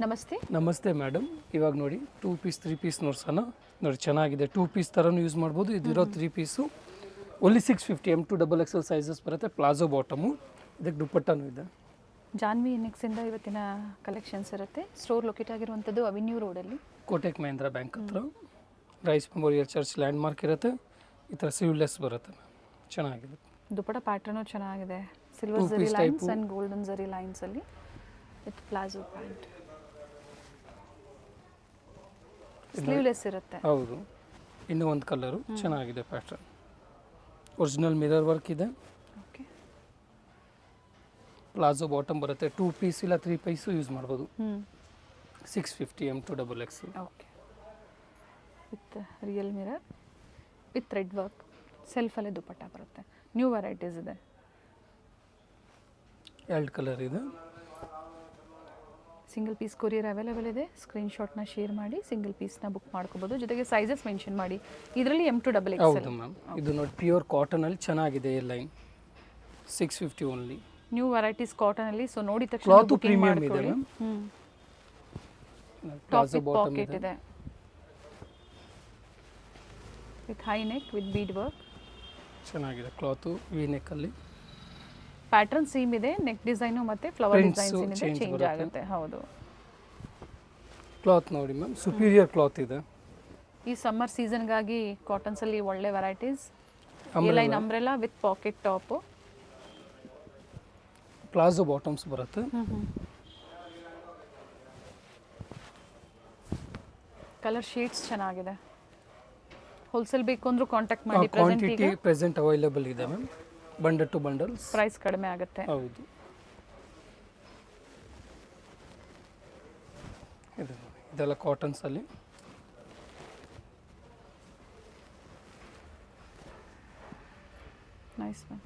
ನಮಸ್ತೆ. ನಮಸ್ತೆ ಮೇಡಮ್. ಇವಾಗ ನೋಡಿ 2 ಪೀಸ್ 3 ಪೀಸ್ ನೋಡ್ಸೋಣ. ನೋಡಿ ಚೆನ್ನಾಗಿದೆ. 2 ಪೀಸ್ ಥರನೂ ಯೂಸ್ ಮಾಡ್ಬೋದು. ಇದಿರೋ 3 piece only 650 M2 XXL sizes ಬರುತ್ತೆ. ಪ್ಲಾಜೋ ಬಾಟಮು, ಇದಕ್ಕೆ ದುಪ್ಪಟ್ಟನೂ ಇದೆ. ಜಾನ್ವಿ ಎನ್ಎಕ್ಸಿಂದ ಇವತ್ತಿನ ಕಲೆಕ್ಷನ್ಸ್ ಇರುತ್ತೆ. ಸ್ಟೋರ್ ಲೊಕೇಟ್ ಆಗಿರುವಂಥದ್ದು ಅವೆನ್ಯೂ ರೋಡಲ್ಲಿ, ಕೋಟೆಕ್ ಮಹೇಂದ್ರ ಬ್ಯಾಂಕ್ ಹತ್ರ. Rice Memorial Church landmark ಇರುತ್ತೆ. ಈ ಥರ ಸಿವ್ಲೆಸ್ ಬರುತ್ತೆ. ಚೆನ್ನಾಗಿದೆ. ದುಪ್ಪಟ್ಟ ಪ್ಯಾಟರ್ನು ಚೆನ್ನಾಗಿದೆ. Silver zari lines and golden zari ಲೈನ್ಸಲ್ಲಿ ವಿತ್ ಪ್ಲಾಜೋ ಪ್ಯಾಂಟ್. ಸ್ಲೀವ್ಲೆಸ್ ಇರುತ್ತೆ. ಹೌದು. ಇನ್ನೂ ಒಂದು ಕಲರು ಚೆನ್ನಾಗಿದೆ. ಪ್ಯಾಟರ್ನ್ ಒರಿಜಿನಲ್ ಮಿರರ್ ವರ್ಕ್ ಇದೆ. ಓಕೆ. ಪ್ಲಾಜೋ ಬಾಟಮ್ ಬರುತ್ತೆ. 2 ಪೀಸ್ ಇಲ್ಲ 3 ಪೀಸು ಯೂಸ್ ಮಾಡ್ಬೋದು. 650 M2 XXL. Okay. With real mirror with thread work, ಸೆಲ್ಫಲ್ಲೇ ದುಪ್ಪಟ್ಟ ಬರುತ್ತೆ. ನ್ಯೂ ವೆರೈಟೀಸ್ ಇದೆ. 2 ಕಲರ್ ಇದೆ. ಸಿಂಗಲ್ ಪೀಸ್ ಕೊರಿಯರ್ ಅವೈಲೇಬಲ್ ಇದೆ. ಸ್ಕ್ರೀನ್ಶಾಟ್ನ ಶೇರ್ ಮಾಡಿ ಸಿಂಗಲ್ ಪೀಸ್ನ ಬುಕ್ ಮಾಡ್ಕೋಬೋದು. ಜೊತೆಗೆ ಸೈಜಸ್ ಮೆನ್ಷನ್ ಮಾಡಿ. ಇದರಲ್ಲಿ M2 XXL. ಹೌದು ಮ್ಯಾಮ್. ಇದು ನೋಡಿ ಪ್ಯೂರ್ ಕಾಟನಲ್ಲಿ ಚೆನ್ನಾಗಿದೆ. A line 650 only. New varieties ಕಾಟನಲ್ಲಿ. ಸೊ ನೋಡಿದ ತಕ್ಷಣ ಕ್ಲಾತ್ ಬುಕಿಂಗ್ ಪ್ರೀಮಿಯಂ ಇದೆ ಮಾಡ್ಕೊಳ್ಳಿ. Ma'am. Top palazzo with bottom pocket ಇದೆ. ಇದೆ with high neck with bead work. ಚೆನ್ನಾಗಿದೆ. ಕ್ಲಾತು ವಿ ನೆಕ್ಕಲ್ಲಿ. ಪ್ಯಾಟರ್ನ್ ಸೇಮ್ ಇದೆ. ನೆಕ್ ಡಿಸೈನು ಮತ್ತು ಫ್ಲವರ್ Prints ಡಿಸೈನ್ಸ್ ಏನಿದೆ change ಚೇಂಜ್ ಬರುತ್ತೆ. ಆಗುತ್ತೆ. ಹೌದು. ಕ್ಲಾತ್ ನೋಡಿ ಮ್ಯಾಮ್, ಸುಪೀರಿಯರ್ ಕ್ಲಾತ್ ಇದೆ. ಈ ಸಮ್ಮರ್ ಸೀಸನ್ಗಾಗಿ ಕಾಟನ್ಸಲ್ಲಿ ಒಳ್ಳೆ varieties. Umbrella. Line umbrella with pocket top. Palazzo bottoms ಬರುತ್ತೆ. ಕಲರ್ ಶೇಡ್ಸ್ ಚೆನ್ನಾಗಿದೆ. ಹೋಲ್ಸೇಲ್ ಬೇಕು ಅಂದ್ರೂ ಕಾಂಟ್ಯಾಕ್ಟ್ ಮಾಡಿ. ಕ್ವಾಂಟಿಟಿ ಪ್ರೆಸೆಂಟ್ ಅವೈಲೇಬಲ್ ಇದೆ ma'am. Bundle to bundles. Price ಕಡಿಮೆ ಆಗುತ್ತೆ. ಹೌದು. ಇದೆಲ್ಲ ಕಾಟನ್ಸಲ್ಲಿ. Nice ma'am.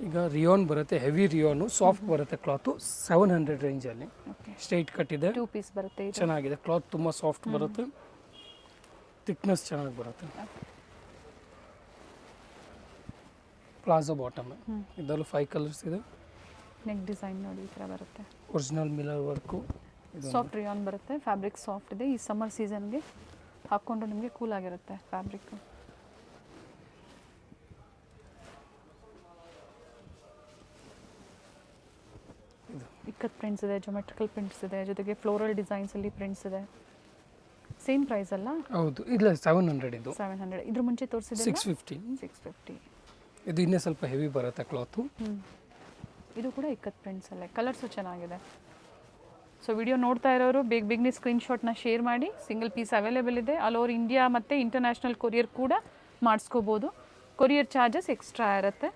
ಈಗ ರಿಯೋನ್ ಬರುತ್ತೆ. ಹೆವಿ ರಿಯೋನು ಸಾಫ್ಟ್ ಬರುತ್ತೆ. ಕ್ಲಾತು 700 ರೇಂಜಲ್ಲಿ. ಓಕೆ. ಸ್ಟ್ರೈಟ್ ಕಟ್ ಇದೆ. 2 ಪೀಸ್ ಬರುತ್ತೆ ಇದು. ಚೆನ್ನಾಗಿದೆ. ಕ್ಲಾತ್ ತುಂಬ ಸಾಫ್ಟ್ ಬರುತ್ತೆ. ಥಿಕ್ನೆಸ್ ಚೆನ್ನಾಗಿ ಬರುತ್ತೆ. Palazzo bottom. ಇದರಲ್ಲೂ 5 ಕಲರ್ಸ್ ಇದೆ. ನೆಕ್ ಡಿಸೈನ್ ನೋಡಿ ಈ ಥರ ಬರುತ್ತೆ. Original mirror work. Soft rayon ಬರುತ್ತೆ. ಫ್ಯಾಬ್ರಿಕ್ ಸಾಫ್ಟ್ ಇದೆ. ಈ ಸಮ್ಮರ್ ಸೀಸನ್ಗೆ ಹಾಕ್ಕೊಂಡು ನಿಮಗೆ ಕೂಲ್ ಆಗಿರುತ್ತೆ ಫ್ಯಾಬ್ರಿಕ್. ಇಕ್ಕತ್ ಪ್ರಿಂಟ್ಸ್ ಇದೆ, ಜೊಮೆಟ್ರಿಕಲ್ ಪ್ರಿಂಟ್ಸ್ ಇದೆ, ಜೊತೆಗೆ ಫ್ಲೋರಲ್ ಡಿಸೈನ್ಸಲ್ಲಿ ಪ್ರಿಂಟ್ಸ್ ಇದೆ. ಸೇಮ್ ಪ್ರೈಸ್ ಅಲ್ಲ? ಹೌದು. ಇಲ್ಲ 700 ಇದು. 700. ಇದ್ರ ಮುಂಚೆ ತೋರಿಸಿದ್ರೆ 650. 650. ಇದು ಇನ್ನೂ ಸ್ವಲ್ಪ ಹೆವಿ ಬರುತ್ತೆ ಕ್ಲಾತು. ಇದು ಕೂಡ ಇಕ್ಕತ್ ಪ್ರಿಂಟ್ಸಲ್ಲೇ. ಕಲರ್ಸು ಚೆನ್ನಾಗಿದೆ. ಸೊ ವಿಡಿಯೋ ನೋಡ್ತಾ ಇರೋರು ಬೇಗನೆ ಸ್ಕ್ರೀನ್ಶಾಟ್ನ ಶೇರ್ ಮಾಡಿ. ಸಿಂಗಲ್ ಪೀಸ್ ಅವೈಲೇಬಲ್ ಇದೆ. ಆಲ್ ಓವರ್ ಇಂಡಿಯಾ ಮತ್ತು ಇಂಟರ್ನ್ಯಾಷನಲ್ ಕೊರಿಯರ್ ಕೂಡ ಮಾಡಿಸ್ಕೋಬೋದು. ಕೊರಿಯರ್ ಚಾರ್ಜಸ್ ಎಕ್ಸ್ಟ್ರಾ ಇರುತ್ತೆ.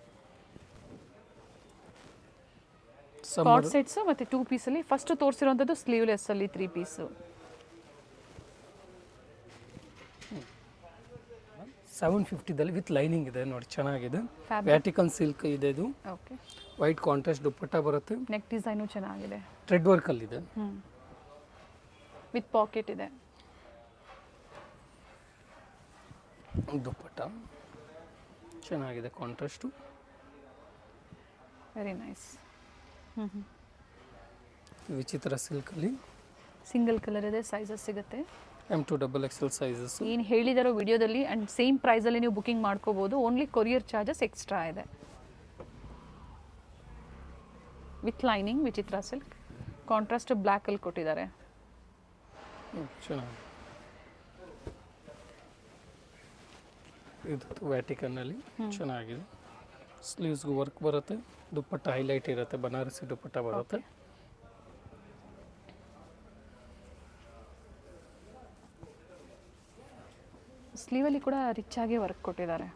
ಕಾರ್ಡ್ ಸೆಟ್ಸು ಮತ್ತು 2 ಪೀಸಲ್ಲಿ ಫಸ್ಟ್ ತೋರಿಸಿರುವಂಥದ್ದು ಸ್ಲೀವ್ಲೆಸ್ಸಲ್ಲಿ 3 ಪೀಸು. 750ದಲ್ಲಿ ವಿತ್ ಲೈನಿಂಗ್ ಇದೆ ನೋಡಿ. ಚೆನ್ನಾಗಿದೆ. ವ್ಯಾಟಿಕನ್ ಸಿಲ್ಕ್ ಇದೆ ಇದು. ಓಕೆ. ವೈಟ್ ಕಾಂಟ್ರಾಸ್ಟ್ ದುಪ್ಪಟ್ಟ ಬರುತ್ತೆ. ನೆಕ್ ಡಿಸೈನು ಚೆನ್ನಾಗಿದೆ. ಥ್ರೆಡ್ ವರ್ಕಲ್ಲಿದೆ. ವಿತ್ ಪಾಕೆಟ್ ಇದೆ. ದುಪ್ಪಟ್ಟ ಚೆನ್ನಾಗಿದೆ. Contrast very nice. ವಿಚಿತ್ರ ಸಿಲ್ಕಲ್ಲಿ. ಸಿಂಗಲ್ ಕಲರ್ ಇದೆ. ಸೈಜಸ್ ಸಿಗುತ್ತೆ. M2 XXL sizes. ಏನು ಹೇಳಿದಾರೋ ವಿಡಿಯೋದಲ್ಲಿ ಆ್ಯಂಡ್ ಸೇಮ್ ಪ್ರೈಸಲ್ಲಿ ನೀವು ಬುಕಿಂಗ್ ಮಾಡ್ಕೋಬೋದು. ಓನ್ಲಿ ಕೊರಿಯರ್ ಚಾರ್ಜಸ್ ಎಕ್ಸ್ಟ್ರಾ ಇದೆ. ವಿತ್ ಲೈನಿಂಗ್ ವಿಚಿತ್ರ ಸಿಲ್ಕ್. ಕಾಂಟ್ರಾಸ್ಟ್ ಬ್ಲ್ಯಾಕಲ್ಲಿ ಕೊಟ್ಟಿದ್ದಾರೆ. ಚೆನ್ನಾಗಿ. ಇದು ವ್ಯಾಟಿಕನ್ನಲ್ಲಿ ಚೆನ್ನಾಗಿದೆ. ಸ್ಲೀವ್ಸ್ಗೂ ವರ್ಕ್ ಬರುತ್ತೆ. ದುಪ್ಪಟ್ಟ ಹೈಲೈಟ್ ಇರುತ್ತೆ. ಬನಾರಸಿ ದುಪ್ಪಟ್ಟ ಬರುತ್ತೆ. ಸ್ಲೀವಲ್ಲಿ ಕೂಡ ರಿಚ್ ಆಗಿ ವರ್ಕ್ ಕೊಟ್ಟಿದ್ದಾರೆ.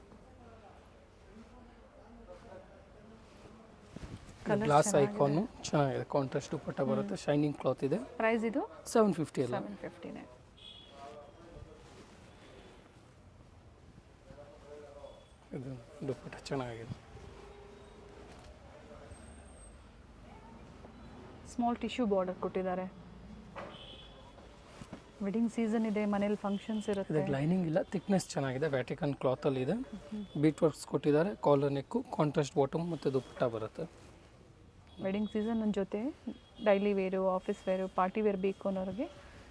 ಗ್ಲಾಸ್ ಐಕಾನು ಚೆನ್ನಾಗಿದೆ. ಕಾಂಟ್ರಾಸ್ಟ್ ದುಪ್ಪಟ್ಟ ಬರುತ್ತೆ. ಶೈನಿಂಗ್ ಕ್ಲಾತ್ ಇದೆ. ಪ್ರೈಸ್ ಇದು 750 ಅಲ್ಲ. 750ನೇ. ಇದು ದುಪ್ಪಟ್ಟ ಚೆನ್ನಾಗಿದೆ. ಸ್ಮಾಲ್ ಟಿಶ್ಯೂ ಬಾರ್ಡರ್ ಕೊಟ್ಟಿದ್ದಾರೆ. ವೆಡ್ಡಿಂಗ್ ಸೀಸನ್ ಇದೆ, ಮನೇಲಿ ಫಂಕ್ಷನ್ಸ್ ಇರುತ್ತೆ. ಇದಕ್ಕೆ ಲೈನಿಂಗ್ ಇಲ್ಲ, ಥಿಕ್ನೆಸ್ ಚೆನ್ನಾಗಿದೆ, ವ್ಯಾಟಿಕನ್ ಕ್ಲಾತಲ್ಲಿ ಇದೆ. ಬೀಟ್ ವರ್ಕ್ಸ್ ಕೊಟ್ಟಿದ್ದಾರೆ, ಕಾಲರ್ ನೆಕ್ಕು, ಕಾಂಟ್ರಾಸ್ಟ್ ಬಾಟಮ್ ಮತ್ತು ದುಪ್ಪಟ್ಟ ಬರುತ್ತೆ. ವೆಡ್ಡಿಂಗ್ ಸೀಸನ್ ಜೊತೆ daily wear office wear party wear ಬೇಕು ಅನ್ನೋರಿಗೆ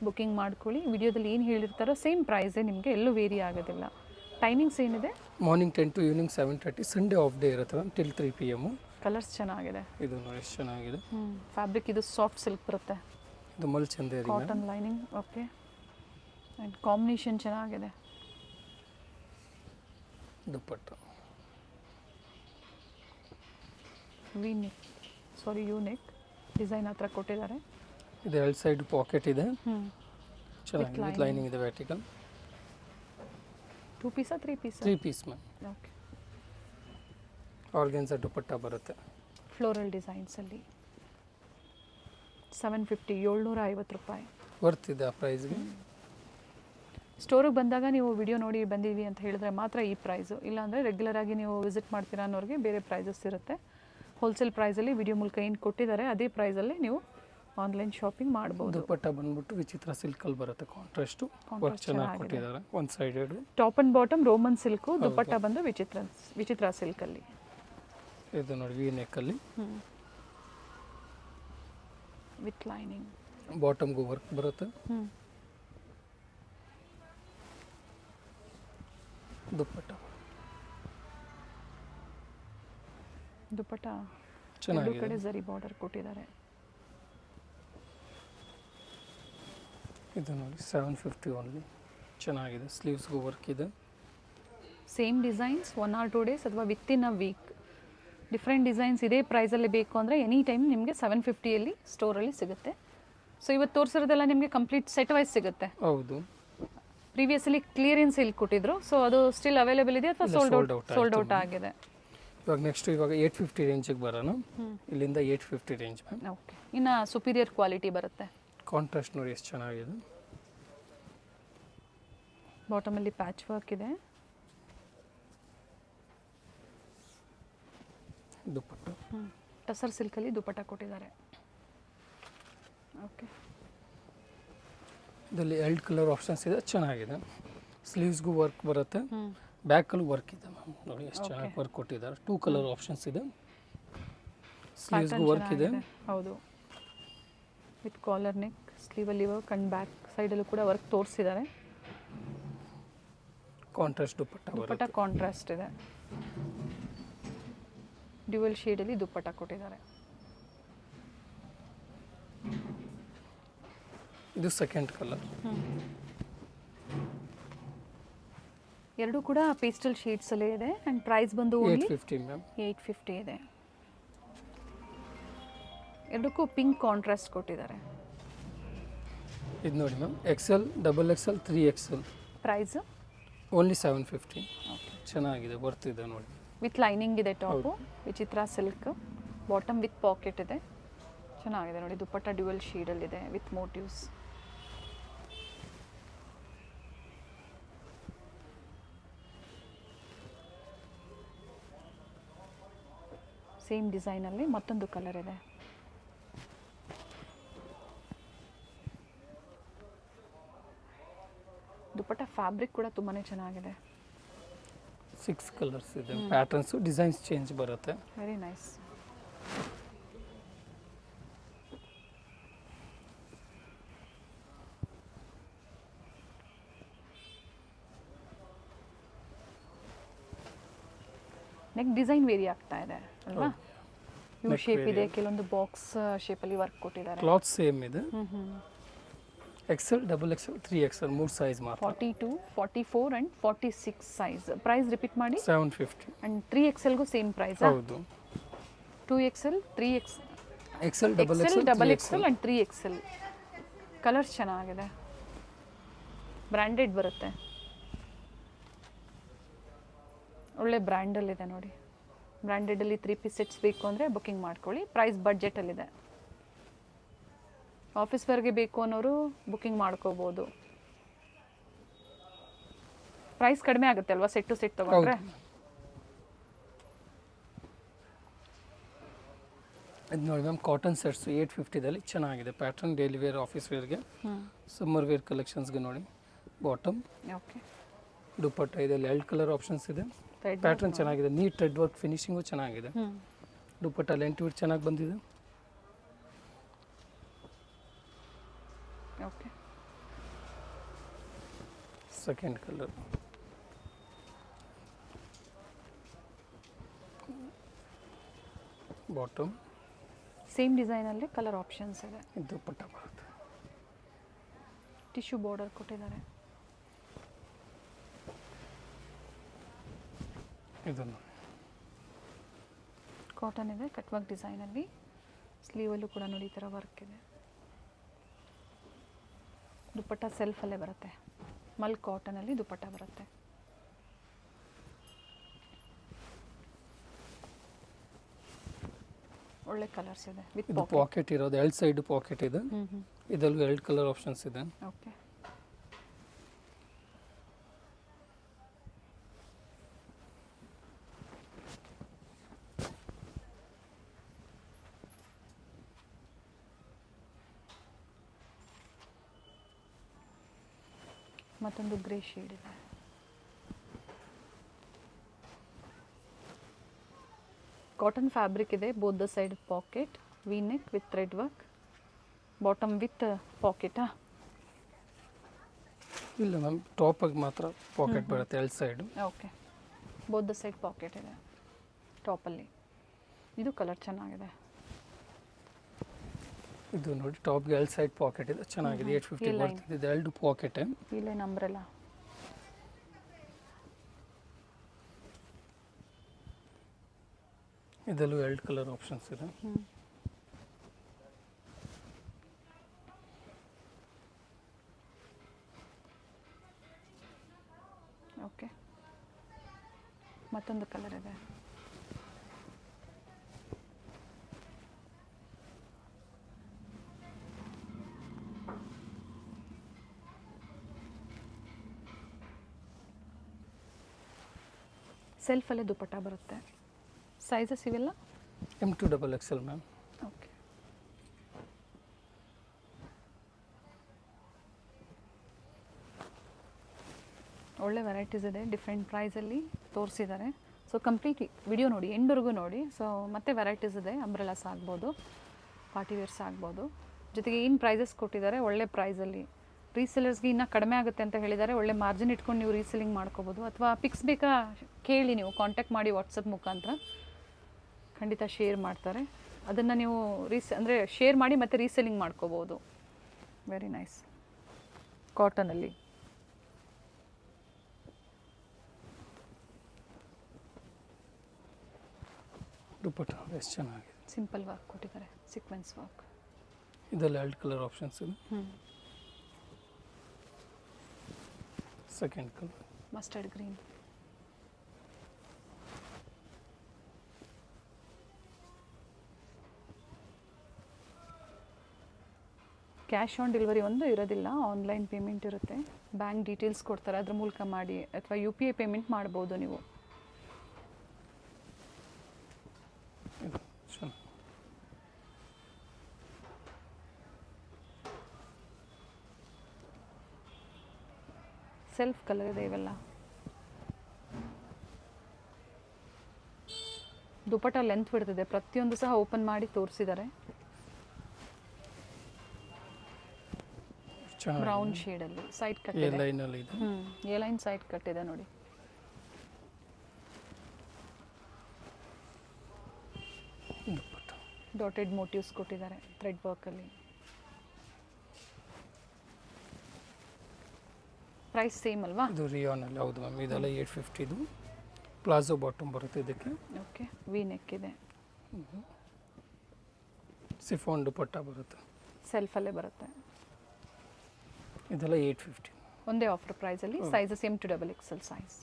ಬುಕ್ಕಿಂಗ್ ಮಾಡ್ಕೊಳ್ಳಿ. ವಿಡಿಯೋದಲ್ಲಿ ಏನು ಹೇಳಿರ್ತಾರೋ ಸೇಮ್ ಪ್ರೈಸೇ ನಿಮಗೆ ಎಲ್ಲೂ ವೇರಿ ಆಗೋದಿಲ್ಲ. ಟೈಮಿಂಗ್ಸ್ ಏನಿದೆ? Morning 10 to evening 7:30. Sunday of day ಇರುತ್ತೆ ಮ್ಯಾಮ್ ಟಿಲ್ 3 PM. ಕಲರ್ಸ್ ಚೆನ್ನಾಗಿದೆ. ಇದು ನೋಡಿ ಎಷ್ಟು ಚೆನ್ನಾಗಿದೆ. ಫ್ಯಾಬ್ರಿಕ್ ಇದು ಸಾಫ್ಟ್ ಸಿಲ್ಕ್ ಬರುತ್ತೆ, ಇದು mul Chanderi cotton lining. Okay, and combination ಚೆನ್ನಾಗಿದೆ. Dupatta V neck, sorry U neck design ಹತ್ರ ಕೊಟ್ಟಿದ್ದಾರೆ. ಇದು 2 ಸೈಡ್ ಪಾಕೆಟ್ ಇದೆ, ಹ್ಞೂ ಚೆನ್ನಾಗಿದೆ. ವಿತ್ ಲೈನಿಂಗ್ ಇದೆ ವರ್ಟಿಕಲ್. 2 ಪೀಸಾ 3 ಪೀಸಾ? 3 piece ma'am. Okay, organza dupatta ಬರುತ್ತೆ. ಫ್ಲೋರಲ್ ಡಿಸೈನ್ಸಲ್ಲಿ 750, 750 ರೂಪಾಯಿ. ವರ್ತ್ ಇದೆ ಆ ಪ್ರೈಸ್ಗೆ. ಸ್ಟೋರಿಗೆ ಬಂದಾಗ ನೀವು ವಿಡಿಯೋ ನೋಡಿ ಬಂದೀವಿ ಅಂತ ಹೇಳಿದ್ರೆ ಮಾತ್ರ ಈ ಪ್ರೈಸು, ಇಲ್ಲಾಂದರೆ ರೆಗ್ಯುಲರಾಗಿ ನೀವು ವಿಸಿಟ್ ಮಾಡ್ತೀರಾ ಅನ್ನೋರಿಗೆ ಬೇರೆ ಪ್ರೈಸಸ್ ಇರುತ್ತೆ. ಹೋಲ್ಸೇಲ್ ಪ್ರೈಸಲ್ಲಿ ವಿಡಿಯೋ ಮೂಲಕ ಏನು ಕೊಟ್ಟಿದ್ದಾರೆ ಅದೇ ಪ್ರೈಸಲ್ಲಿ ನೀವು ಆನ್ಲೈನ್ ಶಾಪಿಂಗ್ ಮಾಡ್ಬೋದು. ದುಪ್ಪಟ್ಟ ಬಂದ್ಬಿಟ್ಟು ವಿಚಿತ್ರ ಸಿಲ್ಕಲ್ಲಿ ಬರುತ್ತೆ, ಕಾಂಟ್ರಾಸ್ಟು ವರ್ಕ್ ಚೆನ್ನಾಗಿ ಕೊಟ್ಟಿದ್ದಾರೆ. One sided top and bottom Roman silk, dupatta ಬಂದು ವಿಚಿತ್ರ ಸಿಲ್ಕಲ್ಲಿ. ಇದು ನೋಡಿ ವಿ ನೆಕ್ಕಲ್ಲಿ ವಿತ್ ಲೈನಿಂಗ್. ಬಾಟಮ್ಗೂ ವರ್ಕ್ ಬರುತ್ತೆ. ದುಪ್ಪಟ್ಟ ಎರಡು ಚೆನ್ನಾಗಿದೆ, ಕಡೆ ಜರಿ ಬಾರ್ಡರ್ ಕೊಟ್ಟಿದ್ದಾರೆ. ಇದು ನೋಡಿ 750 ಓನ್ಲಿ, ಚೆನ್ನಾಗಿದೆ. ಸ್ಲೀವ್ಸ್ಗೂ ವರ್ಕ್ ಇದೆ. ಸೇಮ್ ಡಿಸೈನ್ಸ್ 1 or 2 ಡೇಸ್ ಅಥವಾ within a week different designs ಇದೇ ಪ್ರೈಸಲ್ಲಿ ಬೇಕು ಅಂದರೆ ಎನಿ ಟೈಮ್ ನಿಮಗೆ 750ಯಲ್ಲಿ ಸ್ಟೋರಲ್ಲಿ ಸಿಗುತ್ತೆ. ಸೊ ಇವತ್ತು ತೋರಿಸಿರೋದೆಲ್ಲ ನಿಮಗೆ ಕಂಪ್ಲೀಟ್ ಸೆಟ್ ವೈಸ್ ಸಿಗುತ್ತೆ. ಹೌದು, ಪ್ರೀವಿಯಸ್ಲಿ ಕ್ಲಿಯರೆನ್ಸ್ ಇಲ್ಲಿ ಕೊಟ್ಟಿದ್ರು, ಸೊ ಅದು ಸ್ಟಿಲ್ ಅವೈಲೇಬಲ್ ಇದೆ ಅಥವಾ ಸೋಲ್ಡ್ ಔಟ್ ಆಗಿದೆ? ಇವಾಗ ನೆಕ್ಸ್ಟ್ ಇವಾಗ 850 ರೇಂಜಿಗೆ ಬರೋಣ. ಇಲ್ಲಿಂದ 850 ರೇಂಜ್ ಮ್ಯಾಮ್. ಓಕೆ, ಇನ್ನು ಸುಪೀರಿಯರ್ ಕ್ವಾಲಿಟಿ ಬರುತ್ತೆ. ಕಾಂಟ್ರಾಸ್ಟ್ ನೋಡಿ ಎಷ್ಟು ಚೆನ್ನಾಗಿದೆ. ಬಾಟಮಲ್ಲಿ ಪ್ಯಾಚ್ ವರ್ಕ್ ಇದೆ. ದುಪ್ಪಟ್ಟ ಟಸರ್ ಸಿಲ್ಕಲ್ಲಿ ದುಪ್ಪಟ್ಟ ಕೊಟ್ಟಿದ್ದಾರೆ. ಓಕೆ, ಇದರಲ್ಲಿ 2 ಕಲರ್ ಆಪ್ಷನ್ಸ್ ಇದೆ, ಚೆನ್ನಾಗಿದೆ. ಸ್ಲೀವ್ಸ್ಗೂ ವರ್ಕ್ ಬರುತ್ತೆ, ಬ್ಯಾಕಲ್ಲೂ ವರ್ಕ್ ಇದೆ ಮ್ಯಾಮ್. ನೋಡಿ ಎಷ್ಟು ಚೆನ್ನಾಗಿ ವರ್ಕ್ ಕೊಟ್ಟಿದ್ದಾರೆ. 2 ಕಲರ್ ಆಪ್ಷನ್ಸ್ ಇದೆ. ಸ್ಲೀವ್ಸ್ಗೂ ವರ್ಕ್ ಇದೆ. ಹೌದು, ವಿತ್ ಕಾಲರ್ ನೆಕ್, ಸ್ಲೀವಲ್ಲಿ ವರ್ಕ್ ಅಂಡ್ ಬ್ಯಾಕ್ ಸೈಡಲ್ಲೂ ಕೂಡ ವರ್ಕ್ ತೋರಿಸಿದ್ದಾರೆ. ಕಾಂಟ್ರಾಸ್ಟ್ ದುಪ್ಪಟ್ಟ ಕಾಂಟ್ರಾಸ್ಟ್ ಇದೆ. ಡ್ಯುಯಲ್ ಶೇಡಲ್ಲಿ ದುಪ್ಪಟ್ಟ ಕೊಟ್ಟಿದ್ದಾರೆ. ಇದು ಸೆಕೆಂಡ್ ಕಲರ್. ಎರಡು ಕೂಡ ಪೇಸ್ಟಲ್ ಶೇಡ್ಸಲ್ಲೇ ಇದೆ ಆ್ಯಂಡ್ ಪ್ರೈಸ್ ಬಂದು 850 ಮ್ಯಾಮ್. 850 ಇದೆ. ಎರಡಕ್ಕೂ ಪಿಂಕ್ ಕಾಂಟ್ರಾಸ್ಟ್ ಕೊಟ್ಟಿದ್ದಾರೆ. ಇದು ನೋಡಿ ma'am, XL, XXL, 3XL. Price only 750. ಚೆನ್ನಾಗಿದೆ, ಬರ್ತಿದೆ ನೋಡಿ. ವಿತ್ ಲೈನಿಂಗ್ ಇದೆ top, Vichitra silk. Bottom with pocket ಇದೆ, ಚೆನ್ನಾಗಿದೆ ನೋಡಿ. ದುಪ್ಪಟ್ಟ ಡ್ಯುಯಲ್ ಶೇಡಲ್ಲಿದೆ ವಿತ್ ಮೋಟಿವ್ಸ್. ಸೇಮ್ ಡಿಸೈನಲ್ಲಿ ಮತ್ತೊಂದು ಕಲರ್ ಇದೆ. ದುಪ್ಪಟ್ಟ ಫ್ಯಾಬ್ರಿಕ್ ಕೂಡ ತುಂಬಾ ಚೆನ್ನಾಗಿದೆ. 6 ಕಲರ್ಸ್ ಇದೆ. ಪ್ಯಾಟರ್ನ್ಸು ಡಿಸೈನ್ಸ್ ಚೇಂಜ್ ಬರುತ್ತೆ. Very nice. Neck design vary ಆಗ್ತಾ ಇದೆ ಅಲ್ವಾ? ಯು ಶೇಪ್ ಇದೆ, ಕೆಲವೊಂದು ಬಾಕ್ಸ್ ಶೇಪಲ್ಲಿ ವರ್ಕ್ ಕೊಟ್ಟಿದ್ದಾರೆ. ಕ್ಲಾತ್ ಸೇಮ್ ಇದೆ. XL, XXL, 3XL 3 ಸೈಜ್ ಮಾತ್ರ. 42, 44 ಆ್ಯಂಡ್ 46 ಸೈಜ್. ಪ್ರೈಸ್ ರಿಪೀಟ್ ಮಾಡಿ. 750. ಆ್ಯಂಡ್ 3XLಗೂ ಸೇಮ್ ಪ್ರೈಸ್? ಹೌದು. 2XL, 3XL, XL, XXL and 3XL. Colours ಚೆನ್ನಾಗಿದೆ, ಬ್ರ್ಯಾಂಡೆಡ್ ಬರುತ್ತೆ. ಒಳ್ಳೆ ಬ್ರ್ಯಾಂಡಲ್ಲಿದೆ ನೋಡಿ. ಬ್ರ್ಯಾಂಡೆಡಲ್ಲಿ 3 ಪೀಸ್ ಸೆಟ್ಸ್ ಬೇಕು ಅಂದರೆ ಬುಕ್ಕಿಂಗ್ ಮಾಡ್ಕೊಳ್ಳಿ. ಪ್ರೈಸ್ ಬಡ್ಜೆಟಲ್ಲಿದೆ. ಆಫೀಸ್ ವರ್ಗೆ ಬೇಕು ಅನ್ನೋರು ಬುಕ್ಕಿಂಗ್ ಮಾಡ್ಕೋಬೋದು. ಪ್ರೈಸ್ ಕಡಿಮೆ ಆಗುತ್ತೆ ಅಲ್ವಾ ಸೆಟ್ ಟು ಸೆಟ್ ತೊಗೊಂಡ್ರೆ? ಇದು ನೋಡಿ ಮ್ಯಾಮ್, ಕಾಟನ್ ಸೆಟ್ಸ್ 850ದಲ್ಲಿ ಚೆನ್ನಾಗಿದೆ. ಪ್ಯಾಟರ್ನ್ ಡೈಲಿ ವೇರ್, ಆಫೀಸ್ ವೇರ್ಗೆ, ಸಮ್ಮರ್ ವೇರ್ ಕಲೆಕ್ಷನ್ಸ್ಗೆ ನೋಡಿ. Bottom, okay. ದುಪ್ಪಟ್ಟ ಇದರಲ್ಲಿ 2 ಕಲರ್ ಆಪ್ಷನ್ಸ್ ಇದೆ. ಪ್ಯಾಟರ್ನ್ ಚೆನ್ನಾಗಿದೆ, ನೀಟ್ ಥ್ರೆಡ್ ವರ್ಕ್ ಫಿನಿಶಿಂಗು ಚೆನ್ನಾಗಿದೆ. ದುಪ್ಪಟ್ಟ ಲೆಂತ್ ವಿಡ್ತ್ ಚೆನ್ನಾಗಿ ಬಂದಿದೆ. Okay. Second colour bottom, same ಡಿಸೈನಲ್ಲಿ ಕಲರ್ ಆಪ್ಷನ್ಸ್ ಇದೆ. ಇದು ದುಪ್ಪಟ್ಟ ಬರುತ್ತೆ. ಟಿಶ್ಯೂ ಬಾರ್ಡರ್ ಕೊಟ್ಟಿದ್ದಾರೆ. ಇದನ್ನು ಕಾಟನ್ ಇದೆ, ಕಟ್ ವರ್ಕ್ ಡಿಸೈನಲ್ಲಿ. ಸ್ಲೀವಲ್ಲೂ ಕೂಡ ನೋಡಿ ಈ ಥರ ವರ್ಕ್ ಇದೆ. ದುಪ್ಪಟ್ಟ ಸೆಲ್ಫಲ್ಲೇ ಬರುತ್ತೆ. ಮಲ್ ಕಾಟನಲ್ಲಿ ದುಪ್ಪಟ್ಟ ಬರುತ್ತೆ. ಒಳ್ಳೆ ಕಲರ್ಸ್ ಇದೆ ವಿತ್ ಇದು ಪಾಕೆಟ್ ಇರೋದು, ಎರಡು ಸೈಡ್ ಪಾಕೆಟ್ ಇದೆ. ಇದರಲ್ಲೂ ಎರಡು ಕಲರ್ ಆಪ್ಷನ್ಸ್ ಇದೆ. ಓಕೆ. ಮತ್ತೊಂದು ಗ್ರೇ ಶೇಡ್ ಇದೆ. ಕಾಟನ್ ಫ್ಯಾಬ್ರಿಕ್ ಇದೆ. Both the side pocket, V neck with thread work, bottom with ಪಾಕೆಟಾ? ಇಲ್ಲ ಮ್ಯಾಮ್, ಟಾಪಾಗಿ ಮಾತ್ರ ಪಾಕೆಟ್ ಬರುತ್ತೆ ಎರಡು side. Okay. Both the side pocket ಇದೆ ಟಾಪಲ್ಲಿ. ಇದು ಕಲರ್ ಚೆನ್ನಾಗಿದೆ. ಇದು ನೋಡಿ, ಟಾಪ್ಗೆ ಎರಡು ಸೈಡ್ ಪಾಕೆಟ್ ಇದೆ, ಚೆನ್ನಾಗಿದೆ. 850 ಬರ್ತಿದೆ. ಇದು ಎರಡು ಪಾಕೆಟ್. ಈ ಲೈನ್ ಅಂಬ್ರೆಲಾ. ಇದರಲ್ಲೂ ಎರಡು ಕಲರ್ ಆಪ್ಷನ್ಸ್ ಇದೆ. ಓಕೆ. ಮತ್ತೊಂದು ಕಲರ್ ಇದೆ. ಸೆಲ್ಫಲ್ಲೇ ದುಪ್ಪಟ್ಟ ಬರುತ್ತೆ. ಸೈಜಸ್ ಇವೆಲ್ಲ M2XXL ಮ್ಯಾಮ್. ಓಕೆ. ಒಳ್ಳೆ ವೆರೈಟೀಸ್ ಇದೆ, ಡಿಫ್ರೆಂಟ್ ಪ್ರೈಸಲ್ಲಿ ತೋರಿಸಿದ್ದಾರೆ. ಸೊ ಕಂಪ್ಲೀಟ್ ವಿಡಿಯೋ ನೋಡಿ, ಎಂಡ್ವರೆಗೂ ನೋಡಿ. ಸೊ ಮತ್ತೆ ವೆರೈಟೀಸ್ ಇದೆ. ಅಂಬ್ರೆಲಾಸ್ ಆಗ್ಬೋದು, ಪಾರ್ಟಿ ವೇರ್ಸ್ ಆಗ್ಬೋದು. ಜೊತೆಗೆ ಏನು ಪ್ರೈಸಸ್ ಕೊಟ್ಟಿದ್ದಾರೆ, ಒಳ್ಳೆ ಪ್ರೈಸಲ್ಲಿ. ರೀಸೆಲರ್ಸ್ಗೆ ಇನ್ನೂ ಕಡಿಮೆ ಆಗುತ್ತೆ ಅಂತ ಹೇಳಿದ್ದಾರೆ. ಒಳ್ಳೆ ಮಾರ್ಜಿನ್ ಇಟ್ಕೊಂಡು ನೀವು ರೀಸೆಲಿಂಗ್ ಮಾಡ್ಕೋಬೋದು. ಅಥವಾ ಪಿಕ್ಸ್ ಬೇಕಾ ಕೇಳಿ, ನೀವು ಕಾಂಟ್ಯಾಕ್ಟ್ ಮಾಡಿ ವಾಟ್ಸಪ್ ಮುಖಾಂತರ, ಖಂಡಿತ ಶೇರ್ ಮಾಡ್ತಾರೆ. ಅದನ್ನು ನೀವು ಅಂದರೆ ಶೇರ್ ಮಾಡಿ ಮತ್ತು ರೀಸೆಲಿಂಗ್ ಮಾಡ್ಕೋಬೋದು. Very nice. ಕಾಟನಲ್ಲಿ ದುಪ್ಪಟ್ಟ ಎಷ್ಟು ಚೆನ್ನಾಗಿದೆ. ಸಿಂಪಲ್ ವರ್ಕ್ ಕೊಟ್ಟಿದ್ದಾರೆ, ಸೀಕ್ವೆನ್ಸ್ ವರ್ಕ್. ಇದರಲ್ಲಿ ಎರಡು ಕಲರ್ ಆಪ್ಷನ್ಸ್ ಇದೆ. Second colour mustard green. Cash on delivery ಒಂದು ಇರೋದಿಲ್ಲ, ಆನ್ಲೈನ್ ಪೇಮೆಂಟ್ ಇರುತ್ತೆ. ಬ್ಯಾಂಕ್ ಡೀಟೇಲ್ಸ್ ಕೊಡ್ತಾರೆ, ಅದ್ರ ಮೂಲಕ ಮಾಡಿ, ಅಥವಾ UPI ಪೇಮೆಂಟ್ ಮಾಡ್ಬೋದು ನೀವು. ಸೆಲ್ಫ್ ಕಲರ್ ಇದೆ ಇವೆಲ್ಲ. ದುಪ್ಪಟ್ಟ ಲೆಂತ್ ಬಿಡ್ತಿದೆ, ಪ್ರತಿಯೊಂದು ಸಹ ಓಪನ್ ಮಾಡಿ ತೋರಿಸಿದ್ದಾರೆ. ಬ್ರೌನ್ ಶೇಡಲ್ಲಿ ಸೈಡ್ ಕಟ್ ಇದೆ. ಎ ಲೈನ್ ಸೈಡ್ ಕಟ್ ಇದೆ ನೋಡಿ. ಡಾಟೆಡ್ ಮೋಟಿವ್ಸ್ ಕೊಟ್ಟಿದ್ದಾರೆ ಥ್ರೆಡ್ ವರ್ಕಲ್ಲಿ. ಪ್ರೈಸ್ ಸೇಮ್ ಅಲ್ವಾ? ಇದು ರಿಯಾನಲ್ಲಿ. ಹೌದು ಮ್ಯಾಮ್, ಇದೆಲ್ಲ 850. ಇದು ಪ್ಲಾಜೋ ಬಾಟಮ್ ಬರುತ್ತೆ ಇದಕ್ಕೆ. ಓಕೆ. ವಿ ನೆಕ್ ಇದೆ. ಸಿಫಾನ್ ದುಪ್ಪಟ್ಟ ಬರುತ್ತೆ, ಸೆಲ್ಫಲ್ಲೇ ಬರುತ್ತೆ. ಇದೆಲ್ಲ 850. ಒಂದೇ ಆಫರ್ ಪ್ರೈಸಲ್ಲಿ. Sizes M2XXL size.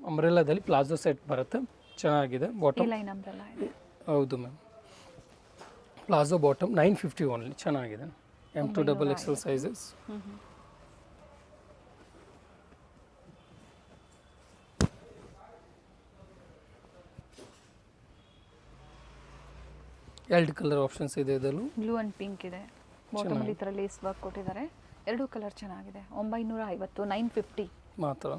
ಅಂಬ್ರೆಲಾದಲ್ಲಿ ಪ್ಲಾಜೋ ಸೆಟ್ ಬರುತ್ತೆ, ಚೆನ್ನಾಗಿದೆ. ಬಾಟಮ್ ಲೈನ್ ಅಂಬ್ರೆಲಾ ಇದೆ. ಹೌದು ಮ್ಯಾಮ್. ಪ್ಲಾಜೋ ಬಾಟಮ್ 950 ಓನ್ಲಿ, ಚೆನ್ನಾಗಿದೆ. M2XXL sizes. ಎರಡು ಕಲರ್ ಆಪ್ಷನ್ಸ್ ಇದೆ. ಇದರಲ್ಲೂ ಬ್ಲೂ ಆ್ಯಂಡ್ ಪಿಂಕ್ ಇದೆ. ಬಾಟಮಲ್ಲಿ ಈ ಥರ ಲೇಸ್ ವರ್ಕ್ ಕೊಟ್ಟಿದ್ದಾರೆ. ಎರಡು ಕಲರ್ ಚೆನ್ನಾಗಿದೆ. 950, 950 ಮಾತ್ರ.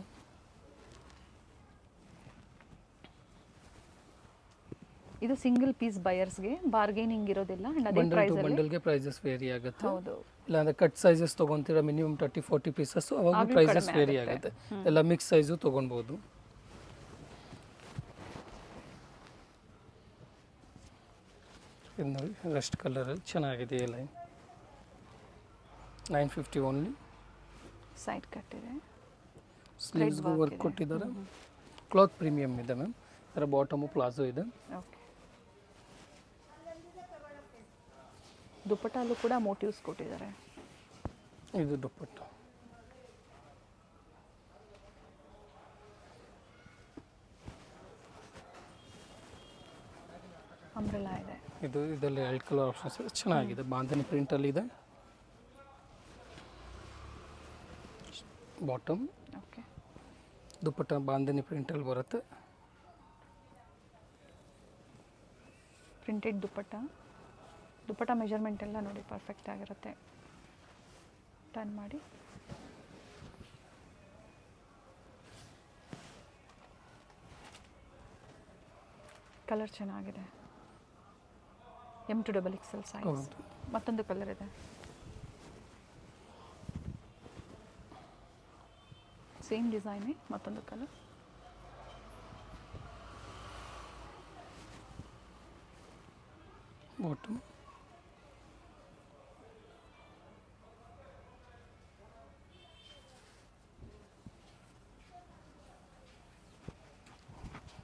ಇದು ಸಿಂಗಲ್ ಪೀಸ್ ಬಯರ್ಸ್ಗೆ ಬಾರ್ಗೇನಿಂಗ್ ಇರೋದಿಲ್ಲ ಅಂಡ್ ಅದೇ ಬಂಡಲ್ ಟು ಪ್ರೈಸಲ್ಲಿ. ಬಂಡಲ್ಗೆ ಪ್ರೈಸಸ್ ವೇರಿ ಆಗುತ್ತೆ. ಹೌದು, ಇಲ್ಲಾಂದರೆ ಕಟ್ ಸೈಜಸ್ ತೊಗೊತೀರಾ ಮಿನಿಮಮ್ 30-40 ಪೀಸಸ್ಸು, ಅವಾಗ ಆಗ್ಲೂ ಪ್ರೈಸಸ್ ಕಡಿಮೆ ವೇರಿ ಆಗುತ್ತೆ. ಎಲ್ಲ ಮಿಕ್ಸ್ ಸೈಜು ತೊಗೊಳ್ಬೋದು. ಇದು ನೋಡಿ ರಸ್ಟ್ ಕಲರಲ್ಲಿ ಚೆನ್ನಾಗಿದೆ ಈ ಲೈನ್. 950 ಓನ್ಲಿ. ಸೈಡ್ ಕಟ್ ಇದೆ, ಸ್ಲೀವ್ಸ್ಗೂ ವರ್ಕ್ ಕೊಟ್ಟಿದ್ದಾರೆ. ಕ್ಲಾತ್ ಪ್ರೀಮಿಯಮ್ ಇದೆ ಮ್ಯಾಮ್. ಇದರ ಬಾಟಮು ಪ್ಲಾಜೋ ಇದೆ. ಓಕೆ. ದುಪ್ಪಟ್ಟಲ್ಲೂ ಕೂಡ ಮೋಟಿವ್ಸ್ ಕೊಟ್ಟಿದ್ದಾರೆ. ಇದು ದುಪ್ಪಟ್ಟ. ಅಂಬ್ರೆಲಾ ಇದೆ. ಇದು ಇದರಲ್ಲಿ 2 ಕಲರ್ ಆಪ್ಷನ್ಸ್ ಇದೆ, ಚೆನ್ನಾಗಿದೆ. ಬಾಂಧನಿ ಪ್ರಿಂಟಲ್ಲಿ ಇದೆ. Bottom okay. ದುಪ್ಪಟ್ಟ ಬಾಂಧನಿ ಪ್ರಿಂಟಲ್ಲಿ ಬರುತ್ತೆ. ಪ್ರಿಂಟೆಡ್ ದುಪ್ಪಟ್ಟ. ದುಪ್ಪಟ್ಟ ಮೆಜರ್ಮೆಂಟ್ ಎಲ್ಲ ನೋಡಿ ಪರ್ಫೆಕ್ಟ್ ಆಗಿರುತ್ತೆ. ಟರ್ನ್ ಮಾಡಿ. ಕಲರ್ ಚೆನ್ನಾಗಿದೆ. M2XXL size. ಹೌದು. ಮತ್ತೊಂದು ಕಲರ್ ಇದೆ, ಸೇಮ್ ಡಿಸೈನೇ, ಮತ್ತೊಂದು ಕಲರ್. ಬಾಟಮ್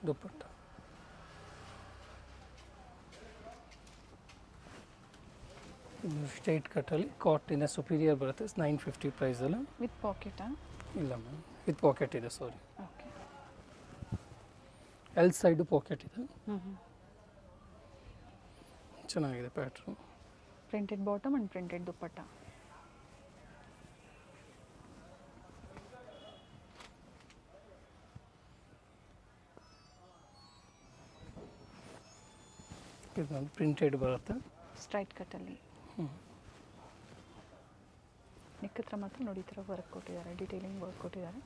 ದುಪ್ಪಟ್ಟ. ಇದು ಸ್ಟ್ರೈಟ್ ಕಟ್ಟಲ್ಲಿ ಕಾಟಿನ ಸುಪೀರಿಯರ್ ಬರುತ್ತೆ. 950 ಪ್ರೈಸಲ್ಲಿ. ವಿತ್ ಪಾಕೆಟಾ? ಇಲ್ಲ ಮ್ಯಾಮ್, ವಿತ್ ಪಾಕೆಟ್ ಇದೆ. Sorry, okay. ಎಲ್ ಸೈಡು ಪಾಕೆಟ್ ಇದೆ. ಹ್ಞೂ. ಚೆನ್ನಾಗಿದೆ pattern. Printed bottom and printed dupatta. ಇದು ಪ್ರಿಂಟೆಡ್ ಬರುತ್ತೆ. ಸ್ಟ್ರೈಟ್ ಕಟ್ಟಲ್ಲಿ. ಹ್ಞೂ. ನೆಕ್ ಹತ್ರ ಮಾತ್ರ ನೋಡಿ ಈ ಥರ ವರ್ಕ್ ಕೊಟ್ಟಿದ್ದಾರೆ, ಡಿಟೇಲಿಂಗ್ ವರ್ಕ್ ಕೊಟ್ಟಿದ್ದಾರೆ.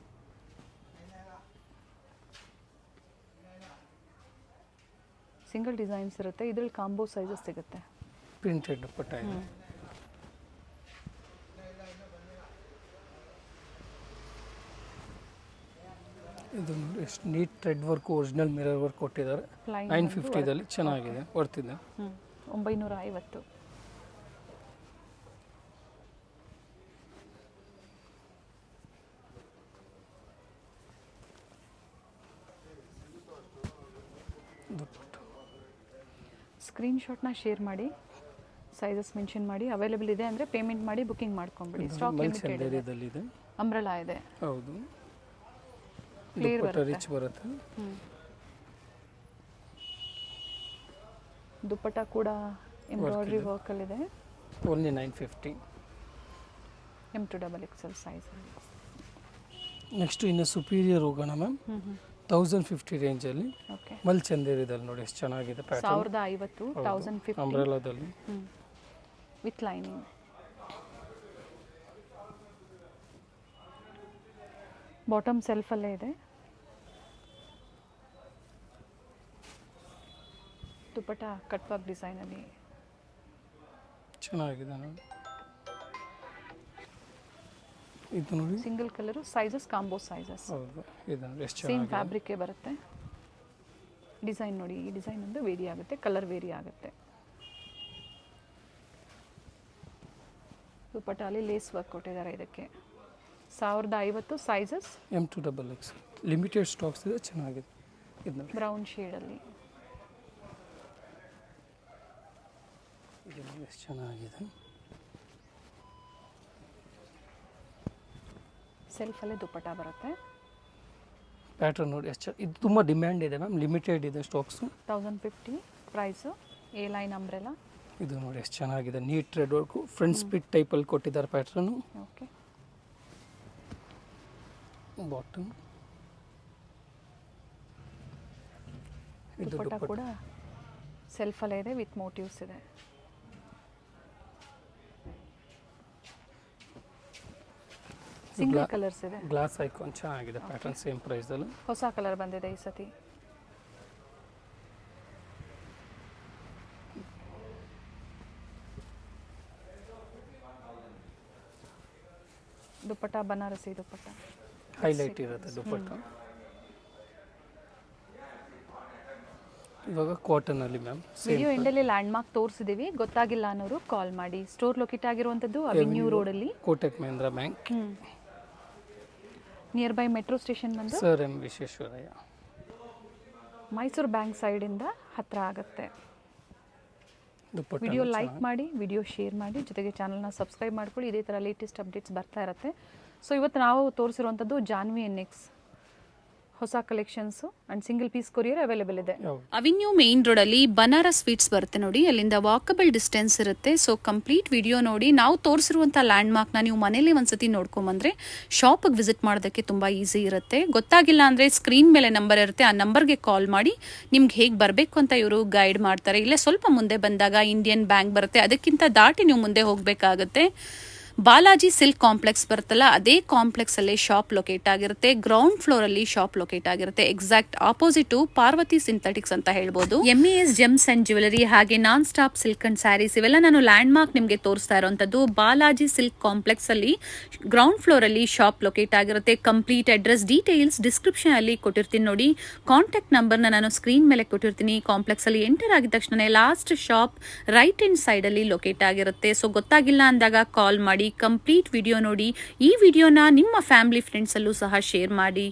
ಸಿಂಗಲ್ ಡಿಸೈನ್ಸ್ ಇರುತ್ತೆ, ಇದ್ರಲ್ಲಿ ಕಾಂಬೋ ಸೈಜಸ್ ಸಿಗುತ್ತೆ. ಪ್ರಿಂಟೆಡ್ ದುಪ್ಪಟ್ಟ ಇದೆ. ಇದು ನೋಡಿ ಎಷ್ಟು neat thread work, original mirror work ಕೊಟ್ಟಿದ್ದಾರೆ. 950ದಲ್ಲಿ ಚೆನ್ನಾಗಿದೆ, ಬರ್ತಿದೆ. 950. ದುಪ್ಪಟ್ಟ. ಸ್ಕ್ರೀನ್ಶಾಟ್ನ ಶೇರ್ ಮಾಡಿ, ಸೈಜಸ್ ಮೆನ್ಷನ್ ಮಾಡಿ, ಅವೈಲೇಬಲ್ ಇದೆ ಅಂದರೆ ಪೇಮೆಂಟ್ ಮಾಡಿ ಬುಕಿಂಗ್ ಮಾಡ್ಕೊಂಬಿಡಿ. ಸ್ಟಾಕ್ ಲಿಮಿಟೆಡ್ ಇದೆ. ಇದೆ. ಅಂಬ್ರೆಲಾ ಇದೆ. ಹೌದು. ಕ್ಲಿಯರ್ ದುಪ್ಪಟ್ಟ ಬರುತ್ತೆ. ರಿಚ್ ಬರುತ್ತೆ. ದುಪ್ಪಟ್ಟ ಕೂಡ ಎಂಬ್ರಾಯ್ಡ್ರಿ ವರ್ಕಲ್ಲಿದೆ. ಓನ್ಲಿ 950. M2XXL ಸೈಜಲ್ಲಿ. ನೆಕ್ಸ್ಟ್ ಇನ್ನು ಸುಪೀರಿಯರ್ ಹೋಗೋಣ ಮ್ಯಾಮ್. 1050 ರೇಂಜಲ್ಲಿ ಓಕೆ. ಮಲ್ ಚಂದೇರಿದಲ್ಲಿ ನೋಡಿ ಎಷ್ಟು ಚೆನ್ನಾಗಿದೆ ಪ್ಯಾಟರ್ನ್. 1050, 1050 ಅಂಬ್ರೆಲಾದಲ್ಲಿ. With lining. ಬಾಟಮ್ ಸೆಲ್ಫಲ್ಲೇ ಇದೆ. ದುಪ್ಪಟ್ಟ ಕಟ್ ವರ್ಕ್ ಡಿಸೈನಲ್ಲಿ. ಚೆನ್ನಾಗಿದೆ ನೋಡಿ. ಇದು ನೋಡಿ. Single colour, sizes combo sizes. ಹೌದು. ಇದು ನೋಡಿ ಎಷ್ಟು ಸೇಮ್ ಚೆನ್ನಾಗಿದೆ. ಫ್ಯಾಬ್ರಿಕ್ಕೇ ಬರುತ್ತೆ. ಡಿಸೈನ್ ನೋಡಿ, ಈ ಡಿಸೈನ್ ಒಂದು ವೇರಿ ಆಗುತ್ತೆ, ಕಲರ್ ವೇರಿ ಆಗುತ್ತೆ. ದುಪ್ಪಟ್ಟಲ್ಲಿ ಲೇಸ್ ವರ್ಕ್ ಕೊಟ್ಟಿದ್ದಾರೆ ಇದಕ್ಕೆ. 1050 ಸೈಜಸ್. M2XXL ಲಿಮಿಟೆಡ್ ಸ್ಟಾಕ್ಸ್ ಇದೆ, ಚೆನ್ನಾಗಿದೆ. ಇದು ನೋಡಿ. ಬ್ರೌನ್ ಶೇಡಲ್ಲಿ. ಇದು ನೋಡಿ ಎಷ್ಟು ಚೆನ್ನಾಗಿದೆ. ಸೆಲ್ಫಲ್ಲೇ ದುಪ್ಪಟ್ಟ ಬರುತ್ತೆ. ಪ್ಯಾಟರ್ನ್ ನೋಡಿ ಎಷ್ಟು ಇದು ತುಂಬ ಡಿಮ್ಯಾಂಡ್ ಇದೆ ಮ್ಯಾಮ್. ಲಿಮಿಟೆಡ್ ಇದೆ stocks. 1050 price. A line umbrella. ಇದು ನೋಡಿ ಎಷ್ಟು ಚೆನ್ನಾಗಿದೆ. Neat thread work, front split ಟೈಪಲ್ಲಿ ಕೊಟ್ಟಿದ್ದಾರೆ ಪ್ಯಾಟ್ರನ್ನು. ಓಕೆ. ಬಾಟಮ್. ಇದು ದುಪ್ಪಟ್ಟ ದುಪ್ಪಟ್ಟ. ಕೂಡ ಸೆಲ್ಫಲ್ಲೇ ಇದೆ, ವಿತ್ ಮೋಟಿವ್ಸ್ ಇದೆ. ಸಿಂಗಲ್ ಕಲರ್ಸ್ ಇದೆ. ಗ್ಲಾಸ್ ಐಕಾನ್ ಚೆನ್ನಾಗಿದೆ ಪ್ಯಾಟರ್ನ್, ಸೇಮ್ ಪ್ರೈಸಲ್ಲಿ. ಹೊಸ ಕಲರ್ ಬಂದಿದೆ ಈ ಸತಿ. ದುಪ್ಪಟ್ಟ ಬನಾರಸಿ ದುಪ್ಪಟ್ಟ ಹೈಲೈಟ್ ಇರುತ್ತೆ ದುಪ್ಪಟ್ಟ. ಇವಾಗ ಕಾಟನಲ್ಲಿ ಮ್ಯಾಮ್ ವಿಡಿಯೋ ಎಂಡಲ್ಲಿ ಲ್ಯಾಂಡ್ ಮಾರ್ಕ್ ತೋರಿಸಿದೀವಿ, ಗೊತ್ತಾಗಿಲ್ಲ ಅನ್ನೋರು ಕಾಲ್ ಮಾಡಿ. ಸ್ಟೋರ್ ಲೊಕೇಟ್ ಆಗಿರುವಂಥದ್ದು ಅವೆನ್ಯೂ ರೋಡಲ್ಲಿ, Kotak Mahindra bank, near by metro station ಬಂದು sir M Visvesvaraya, Mysore bank ಸೈಡಿಂದ ಹತ್ತಿರ ಆಗುತ್ತೆ. ದುಪ್ಪಟ್ಟ ವಿಡಿಯೋ ಲೈಕ್ ಮಾಡಿ, ವಿಡಿಯೋ ಶೇರ್ ಮಾಡಿ, ಜೊತೆಗೆ ಚಾನಲ್ನ ಸಬ್ಸ್ಕ್ರೈಬ್ ಮಾಡ್ಕೊಳ್ಳಿ. ಇದೇ ಥರ ಲೇಟೆಸ್ಟ್ ಅಪ್ಡೇಟ್ಸ್ ಬರ್ತಾ ಇರುತ್ತೆ. ಸೊ ಇವತ್ತು ನಾವು ತೋರಿಸಿರುವಂಥದ್ದು ಜಾನ್ವಿ NX ಹೊಸ collections and single piece courier available ಇದೆ. ಅವೆನ್ಯೂ ಮೇನ್ ರೋಡಲ್ಲಿ ಬನಾರಸ್ ಸ್ವೀಟ್ಸ್ ಬರುತ್ತೆ ನೋಡಿ, ಅಲ್ಲಿಂದ ವಾಕಬಲ್ ಡಿಸ್ಟೆನ್ಸ್ ಇರುತ್ತೆ. ಸೊ ಕಂಪ್ಲೀಟ್ ವಿಡಿಯೋ ನೋಡಿ. ನಾವು ತೋರಿಸಿರುವಂಥ ಲ್ಯಾಂಡ್ ಮಾರ್ಕ್ನ ನೀವು ಮನೇಲಿ ಒಂದ್ಸತಿ ನೋಡ್ಕೊಂಬಂದ್ರೆ ಶಾಪಿಗೆ ವಿಸಿಟ್ ಮಾಡೋದಕ್ಕೆ ತುಂಬ ಈಸಿ ಇರುತ್ತೆ. ಗೊತ್ತಾಗಿಲ್ಲ ಅಂದರೆ ಸ್ಕ್ರೀನ್ ಮೇಲೆ ನಂಬರ್ ಇರುತ್ತೆ, ಆ ನಂಬರ್ಗೆ ಕಾಲ್ ಮಾಡಿ ನಿಮ್ಗೆ ಹೇಗೆ ಬರಬೇಕು ಅಂತ ಇವರು ಗೈಡ್ ಮಾಡ್ತಾರೆ. ಇಲ್ಲೇ ಸ್ವಲ್ಪ ಮುಂದೆ ಬಂದಾಗ ಇಂಡಿಯನ್ ಬ್ಯಾಂಕ್ ಬರುತ್ತೆ, ಅದಕ್ಕಿಂತ ದಾಟಿ ನೀವು ಮುಂದೆ ಹೋಗಬೇಕಾಗುತ್ತೆ. ಬಾಲಾಜಿ ಸಿಲ್ಕ್ ಕಾಂಪ್ಲೆಕ್ಸ್ ಬರುತ್ತಲ್ಲ, ಅದೇ ಕಾಂಪ್ಲೆಕ್ಸ್ ಅಲ್ಲಿ ಶಾಪ್ ಲೊಕೇಟ್ ಆಗಿರುತ್ತೆ. ಗ್ರೌಂಡ್ ಫ್ಲೋರ್ ಅಲ್ಲಿ ಶಾಪ್ ಲೊಕೇಟ್ ಆಗಿರುತ್ತೆ. ಎಕ್ಸಾಕ್ಟ್ ಆಪೋಸಿಟ್ ಪಾರ್ವತಿ ಸಿಂಥೆಟಿಕ್ಸ್ ಅಂತ ಹೇಳ್ಬೋದು. MES ಜೆಮ್ಸ್ ಅಂಡ್ ಜ್ಯುವೆಲರಿ ಹಾಗೆ non stop silk and saris ಇವೆಲ್ಲ ನಾನು ಲ್ಯಾಂಡ್ ಮಾರ್ಕ್ ನಿಮಗೆ ತೋರಿಸ್ತಾ ಇರುವಂತದ್ದು. ಬಾಲಾಜಿ ಸಿಲ್ಕ್ ಕಾಂಪ್ಲೆಕ್ಸ್ ಅಲ್ಲಿ ಗ್ರೌಂಡ್ ಫ್ಲೋರ್ ಅಲ್ಲಿ ಶಾಪ್ ಲೊಕೇಟ್ ಆಗಿರುತ್ತೆ. ಕಂಪ್ಲೀಟ್ ಅಡ್ರೆಸ್ ಡೀಟೇಲ್ಸ್ ಡಿಸ್ಕ್ರಿಪ್ಷನ್ ಅಲ್ಲಿ ಕೊಟ್ಟಿರ್ತೀನಿ ನೋಡಿ. ಕಾಂಟ್ಯಾಕ್ಟ್ ನಂಬರ್ನ ನಾನು ಸ್ಕ್ರೀನ್ ಮೇಲೆ ಕೊಟ್ಟಿರ್ತೀನಿ. ಕಾಂಪ್ಲೆಕ್ಸ್ ಅಲ್ಲಿ ಎಂಟರ್ ಆಗಿದ ತಕ್ಷಣ last shop right hand side ಅಲ್ಲಿ ಲೊಕೇಟ್ ಆಗಿರುತ್ತೆ. ಸೊ ಗೊತ್ತಾಗಿಲ್ಲ ಅಂದಾಗ ಕಾಲ್ ಮಾಡಿ, ಕಂಪ್ಲೀಟ್ ವಿಡಿಯೋ ನೋಡಿ. ಈ ವಿಡಿಯೋನ ನಿಮ್ಮ ಫ್ಯಾಮಿಲಿ ಫ್ರೆಂಡ್ಸ್ ಅಲ್ಲೂ ಸಹ ಶೇರ್ ಮಾಡಿ.